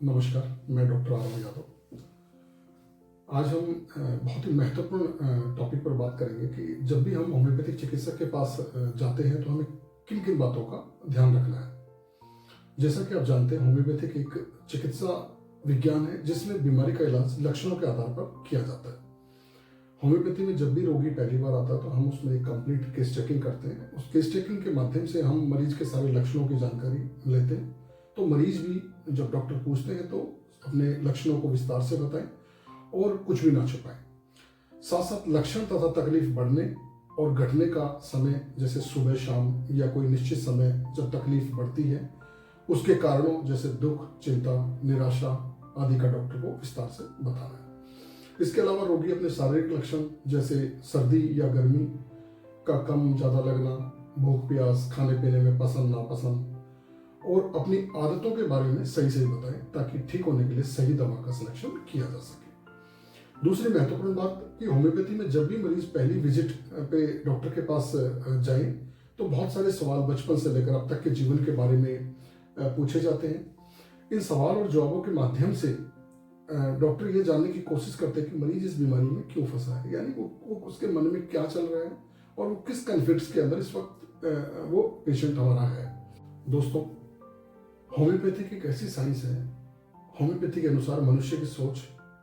नमस्कार, मैं डॉक्टर आरव यादव। आज हम बहुत ही महत्वपूर्ण टॉपिक पर बात करेंगे कि जब भी हम होम्योपैथिक चिकित्सक के पास जाते हैं तो हमें किन किन बातों का ध्यान रखना है। जैसा कि आप जानते हैं, होम्योपैथिक एक चिकित्सा विज्ञान है जिसमें बीमारी का इलाज लक्षणों के आधार पर किया जाता है। होम्योपैथी में जब भी रोगी पहली बार आता है तो हम उसमें एक कंप्लीट केस चेकिंग करते हैं। उस केस चेकिंग के माध्यम से हम मरीज के सारे लक्षणों की जानकारी लेते हैं, तो मरीज भी जब डॉक्टर पूछते हैं तो अपने लक्षणों को विस्तार से बताएं और कुछ भी ना छुपाएं। साथ साथ लक्षण तथा तकलीफ बढ़ने और घटने का समय, जैसे सुबह शाम या कोई निश्चित समय जब तकलीफ बढ़ती है, उसके कारणों जैसे दुख, चिंता, निराशा आदि का डॉक्टर को विस्तार से बताना है। इसके अलावा रोगी अपने शारीरिक लक्षण जैसे सर्दी या गर्मी का कम ज़्यादा लगना, भूख प्यास, खाने पीने में पसंद नापसंद और अपनी आदतों के बारे में सही सही बताएं ताकि ठीक होने के लिए सही दवा का सिलेक्शन किया जा सके। दूसरी महत्वपूर्ण बात कि होम्योपैथी में जब भी मरीज पहली विजिट पे डॉक्टर के पास जाए तो बहुत सारे सवाल बचपन से लेकर अब तक के जीवन के बारे में पूछे जाते हैं। इन सवाल और जवाबों के माध्यम से डॉक्टर ये जानने की कोशिश करते हैं कि मरीज इस बीमारी में क्यों फंसा है, यानी वो उसके मन में क्या चल रहा है और वो किस कॉन्फ्लिक्ट्स के अंदर इस वक्त वो पेशेंट हमारा है। दोस्तों, होम्योपैथी एक ऐसी साइंस है, होम्योपैथी के अनुसार मनुष्य की सोच,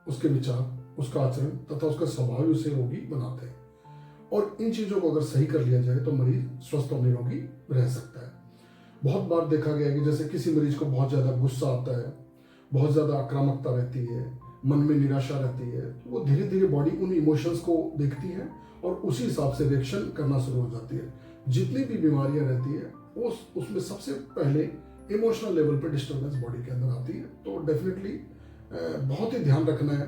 उसके विचार, उसका आचरण तथा उसका स्वभाव उसे रोगी बनाते हैं और इन चीज़ों को अगर सही कर लिया जाए तो मरीज स्वस्थ और निरोगी रह सकता है। बहुत बार देखा गया है कि जैसे किसी मरीज को बहुत ज़्यादा गुस्सा आता है, बहुत ज़्यादा आक्रामकता रहती है, मन में निराशा रहती है, तो वो धीरे धीरे बॉडी उन इमोशंस को देखती है और उसी हिसाब से रिएक्शन करना शुरू हो जाती है। जितनी भी बीमारियां रहती है उसमें सबसे पहले इमोशनल लेवल पे डिस्टर्बेंस बॉडी के अंदर आती है। तो डेफिनेटली बहुत ही ध्यान रखना है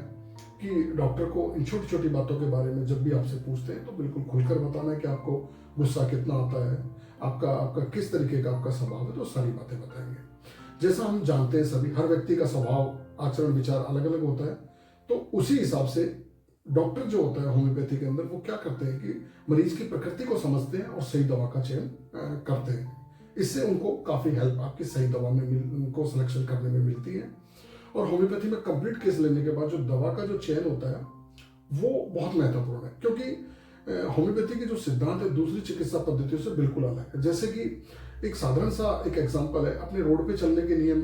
कि डॉक्टर को इन छोटी छोटी बातों के बारे में जब भी आपसे पूछते हैं तो बिल्कुल खुलकर बताना है कि आपको गुस्सा कितना आता है, आपका किस तरीके का आपका स्वभाव है, तो सारी बातें बताएंगे। जैसा हम जानते हैं सभी, हर व्यक्ति का स्वभाव, आचरण, विचार अलग अलग होता है, तो उसी हिसाब से डॉक्टर जो होता है होम्योपैथी के अंदर वो क्या करते हैं कि मरीज की प्रकृति को समझते हैं और सही दवा का चयन करते हैं। इससे उनको काफ़ी हेल्प आपकी सही दवा में उनको सिलेक्शन करने में मिलती है। और होम्योपैथी में कंप्लीट केस लेने के बाद जो दवा का जो चयन होता है वो बहुत महत्वपूर्ण है, क्योंकि होम्योपैथी के जो सिद्धांत है दूसरी चिकित्सा पद्धतियों से बिल्कुल अलग है। जैसे कि एक साधारण सा एक एग्जाम्पल है, अपने रोड पे चलने के नियम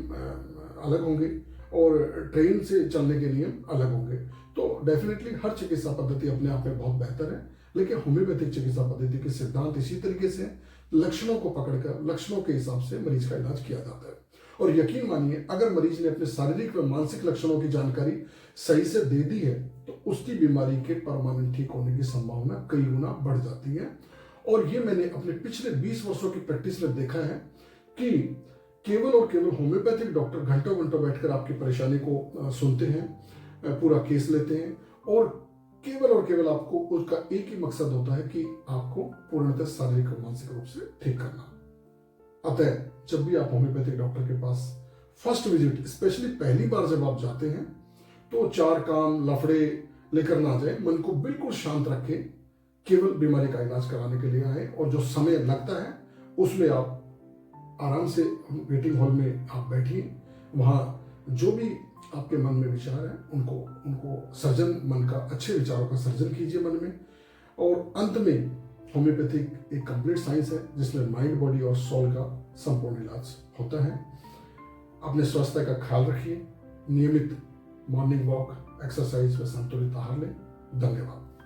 अलग होंगे और ट्रेन से चलने के नियम अलग होंगे। तो डेफिनेटली हर चिकित्सा पद्धति अपने आप में बहुत बेहतर है, लेकिन होम्योपैथिक चिकित्सा पद्धति के सिद्धांत इसी तरीके से लक्षणों को पकड़कर लक्षणों के हिसाब से मरीज का इलाज किया जाता है। और यकीन मानिए, अगर मरीज ने अपने शारीरिक व मानसिक लक्षणों की जानकारी सही से दे दी है तो उसकी बीमारी के परमानेंट ठीक होने की संभावना कई गुना बढ़ जाती है। और ये मैंने अपने पिछले 20 वर्षों की प्रैक्टिस में देखा है कि केवल और केवल होम्योपैथिक डॉक्टर घंटों घंटों बैठकर आपकी परेशानी को सुनते हैं, पूरा केस लेते हैं और केवल आपको उसका एक ही मकसद होता है कि आपको पूर्णतः शारीरिक और मानसिक रूप से ठीक करना। अतः जब भी आप होम्योपैथिक डॉक्टर के पास फर्स्ट विजिट, स्पेशली पहली बार जब आप जाते हैं, तो चार काम लफड़े लेकर ना जाए, मन को बिल्कुल शांत रखें, केवल बीमारी का इलाज कराने के लिए आए और जो समय लगता है उसमें आप आराम से वेटिंग हॉल में आप बैठिए। वहाँ जो भी आपके मन में विचार है उनको सर्जन, मन का अच्छे विचारों का सर्जन कीजिए मन में। और अंत में होम्योपैथिक एक कंप्लीट साइंस है जिसमें माइंड, बॉडी और सोल का संपूर्ण इलाज होता है। अपने स्वास्थ्य का ख्याल रखिए, नियमित मॉर्निंग वॉक, एक्सरसाइज व संतुलित आहार लें। धन्यवाद।